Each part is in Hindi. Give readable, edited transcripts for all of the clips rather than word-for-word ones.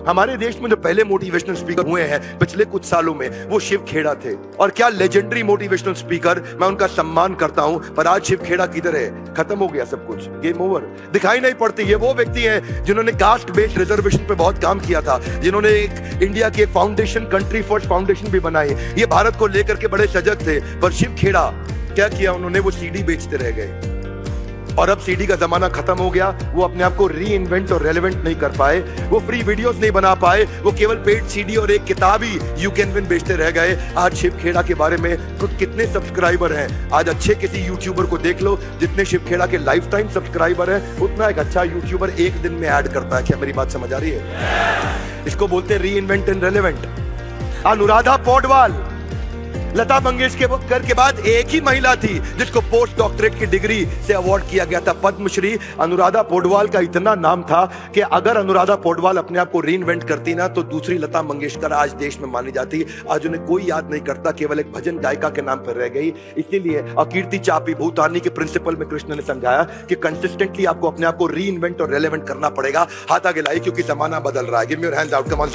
हमारे देश में जो पहले मोटिवेशनल स्पीकर हुए हैं पिछले कुछ सालों में, वो शिव खेड़ा थे। और क्या लेजेंडरी मोटिवेशनल स्पीकर, मैं उनका सम्मान करता हूं। पर आज शिव खेड़ा किधर है? खत्म हो गया सब कुछ, गेम ओवर, दिखाई नहीं पड़ती। ये वो व्यक्ति हैं जिन्होंने कास्ट बेस्ड रिजर्वेशन पे बहुत काम किया था, जिन्होंने एक इंडिया की एक फाउंडेशन, कंट्री फर्स्ट फाउंडेशन भी बनाई। ये भारत को लेकर के बड़े सजग थे। पर शिव खेड़ा क्या किया उन्होंने? वो सीडी बेचते रह गए। और अब सीडी का जमाना खत्म हो गया। वो अपने आप को री इन्वेंट और रेलेवेंट नहीं कर पाए, वो फ्री वीडियोस नहीं बना पाए, वो केवल पेड सीडी और एक किताब ही यू कैन विन बेचते रह गए। आज शिव खेड़ा के बारे में खुद कितने सब्सक्राइबर हैं? आज अच्छे किसी यूट्यूबर को देख लो, जितने शिव खेड़ा के लाइफ टाइम सब्सक्राइबर हैं, उतना एक अच्छा यूट्यूबर एक दिन में ऐड करता है। क्या मेरी बात समझ आ रही है? इसको बोलते हैं reinvent and relevant. Anuradha Paudwal, Lata Mangeshkar के बाद एक ही महिला थी जिसको पोस्ट डॉक्टरेट की डिग्री से अवार्ड किया गया था, पद्मश्री। अनुराधा पौडवाल का इतना नाम था कि अगर अनुराधा पौडवाल अपने आप को रीइन्वेंट करती ना, तो दूसरी लता मंगेशकर आज देश में मानी जाती। आज उन्हें कोई याद नहीं करता, केवल एक भजन गायिका के नाम पर रह गई। इसीलिए कीर्ति चापी भूतानी के प्रिंसिपल में कृष्ण ने समझाया कि कंसिस्टेंटली आपको अपने आप को रीइन्वेंट और रेलेवेंट करना पड़ेगा। हाथ आगे लाइए, क्योंकि जमाना बदल रहा है। Give me your hands out, come on.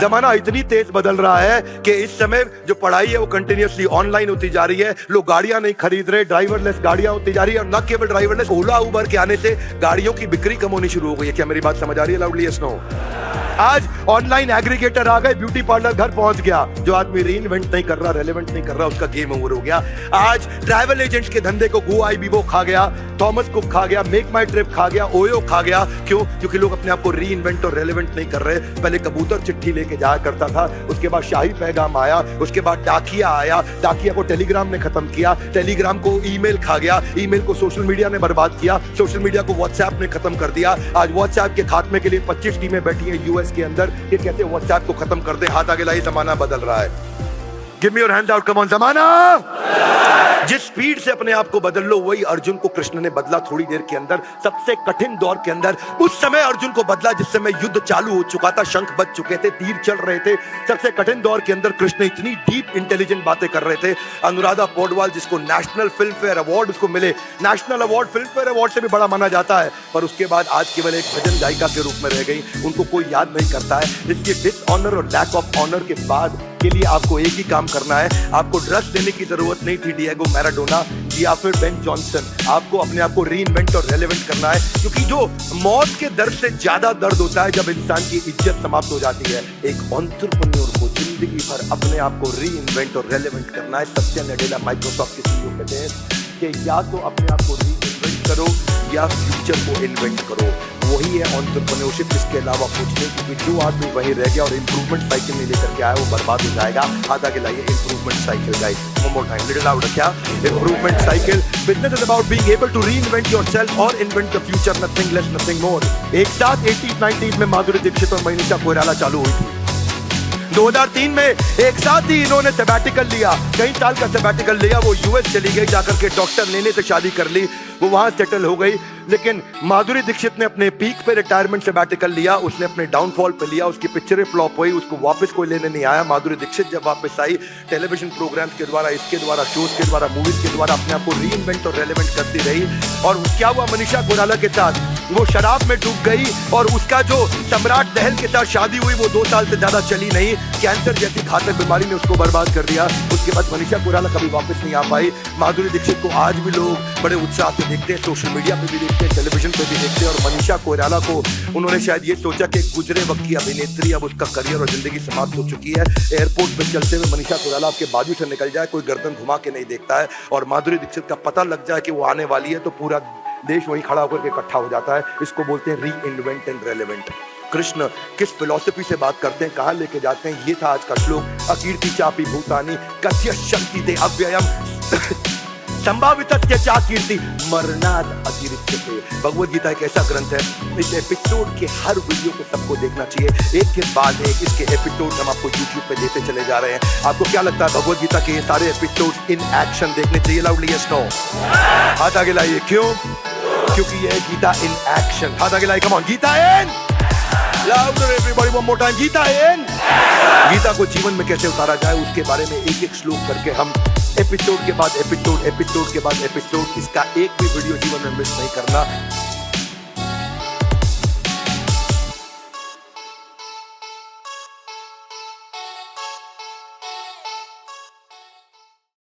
जमाना इतनी तेज बदल रहा है कि इस समय जो पढ़ाई है वो कंटिन्यूअसली ऑनलाइन होती जा रही है। लोग गाड़ियां नहीं खरीद रहे, ड्राइवरलेस गाड़ियां होती जा रही है। और न केवल ड्राइवरलेस, ओला उबर के आने से गाड़ियों की बिक्री कम होनी शुरू हो गई है। क्या मेरी बात समझ आ रही है? Loudly yes no. आज ऑनलाइन एग्रीगेटर आ गए, ब्यूटी पार्लर घर पहुंच गया। जो आदमी रीइन्वेंट नहीं कर रहा, रेलेवेंट नहीं कर रहा, उसका गेम ओवर हो गया। आज ट्रैवल एजेंट्स के धंधे को गो आई बीबो खा गया, थॉमस कुक खा गया, मेक माई ट्रिप खा गया, ओयो खा गया। क्यों? क्योंकि लोग अपने आप को रीइन्वेंट और रेलेवेंट नहीं कर रहे। पहले कबूतर चिट्ठी लेके जाया करता था, उसके बाद शाही पैगाम आया, उसके बाद डाकिया आया, डाकिया को टेलीग्राम ने खत्म किया, टेलीग्राम को ईमेल खा गया, ईमेल को सोशल मीडिया ने बर्बाद किया, सोशल मीडिया को व्हाट्सएप ने खत्म कर दिया। आज व्हाट्सएप के खात्मे के लिए 25 टीमें बैठी हैं यूएस के अंदर कि कैसे व्हाट्सएप को खत्म कर दे। हाथ आगे लाइए, जमाना बदल रहा है। Give me your hands out, come on. जमाना जिस स्पीड से अपने आप को बदल लो, वही अर्जुन को कृष्ण ने बदला थोड़ी देर के अंदर। सबसे कठिन दौर के अंदर उस समय अर्जुन को बदला जिस समय युद्ध चालू हो चुका था, शंख बज चुके थे, तीर चल रहे थे। सबसे कठिन दौर के अंदर कृष्ण इतनी डीप इंटेलिजेंट बातें कर रहे थे। अनुराधा पौडवाल, जिसको नेशनल फिल्म फेयर अवार्ड उसको मिले, national award film fair award से भी बड़ा माना जाता है, पर उसके बाद आज केवल एक भजन गायिका के रूप में रह गई। उनको कोई याद नहीं करता है। इसके डिसऑनर और लैक ऑफ ऑनर के बाद के लिए आपको एक ही काम करना है। आपको ड्रेस देने की जरूरत नहीं थी डिएगो मैराडोना या फिर बेन जॉनसन। आपको अपने आप को रीइन्वेंट और रेलेवेंट करना है, क्योंकि जो मौत के दर्द से ज्यादा दर्द होता है जब इंसान की इज्जत समाप्त हो जाती है। एक एंटरप्रेन्योर को जिंदगी भर अपने आप को रीइन्वेंट और रेलेवेंट करना है। सत्या नडेला माइक्रोसॉफ्ट के सीईओ कहते हैं कि या तो अपने आप को रीइन्वेंट करो या फ्यूचर को इन्वेंट करो। वही है एंटरप्रेन्योरशिप, इसके अलावा कुछ नहीं। क्योंकि जो आदमी वहीं रह गया और इंप्रूवमेंट साइकिल नहीं लेकर के आया, वो बर्बाद हो जाएगा। हाथ आगे लाइए, improvement cycle guys, one more time, little louder। क्या? Improvement cycle. Business is about being able to reinvent yourself और invent the future, nothing less nothing more. एक साथ 80s 90s में माधुरी दीक्षित और मनीषा कोइराला चालू हुई थी। 2003 में एक साथ ही इन्होंने सैबैटिकल लिया, कई साल का सैबैटिकल लिया। वो यूएस चली गई, जाकर के डॉक्टर नेने से शादी कर ली, वो वहां सेटल हो गई। लेकिन माधुरी दीक्षित ने अपने पीक पे रिटायरमेंट सैबैटिकल लिया, उसने अपने डाउनफॉल पे लिया, उसकी पिक्चरें फ्लॉप हुई, उसको वापस कोई लेने नहीं आया। माधुरी दीक्षित जब वापस आई, टेलीविजन प्रोग्राम्स के द्वारा, इसके द्वारा, शोज के द्वारा, मूवीज के द्वारा अपने आप को रीइन्वेंट और रेलेवेंट करती रही। और क्या हुआ मनीषा कोइराला के साथ? वो शराब में डूब गई और उसका जो सम्राट दहल के साथ शादी हुई वो 2 साल से ज्यादा चली नहीं। कैंसर जैसी घातक बीमारी ने उसको बर्बाद कर दिया। उसके बाद मनीषा कोइराला कभी वापस नहीं आ पाई। माधुरी दीक्षित को आज भी लोग बड़े उत्साह से देखते हैं, सोशल मीडिया पे भी देखते हैं, टेलीविजन पे भी देखते हैं। और मनीषा कोइराला को उन्होंने शायद ये सोचा कि गुजरे वक्त की अभिनेत्री, अब उसका करियर और जिंदगी समाप्त हो चुकी है। एयरपोर्ट पे चलते हुए मनीषा कोइराला आपके बाजू से निकल जाए, कोई गर्दन घुमा के नहीं देखता है। और माधुरी दीक्षित का पता लग जाए कि वो आने वाली है, तो पूरा देश वहीं खड़ा होकर के इकट्ठा हो जाता है। इसको बोलते हैं reinvent and relevant. Krishna किस फिलॉसफी से बात करते हैं, कहां लेके जाते हैं, ये था आज का श्लोक। अकीर्ति चापी भूतानी कथ्य शक्ति दे अव्ययम संभावित कीर्ति मरणाद अतिरिच्यते। भगवद गीता एक ऐसा ग्रंथ है, इस एपिसोड के हर वीडियो को सबको देखना चाहिए, एक के बाद एक। इसके एपिसोड हम आपको YouTube पे देते चले जा रहे हैं। आपको क्या लगता है भगवद गीता के ये सारे एपिसोड इन एक्शन देखने चाहिए? Loudly yes no. हाथ आगे लाइए। क्यों? क्योंकि ये गीता इन एक्शन। हाथ आगे लाइए, come on. Gita in louder everybody, one more time. Gita in. Gita को जीवन में कैसे उतारा जाए उसके बारे में एक एक श्लोक करके हम एपिसोड के बाद एपिसोड, एपिसोड के बाद एपिसोड, इसका एक भी वीडियो जीवन में मिस नहीं करना।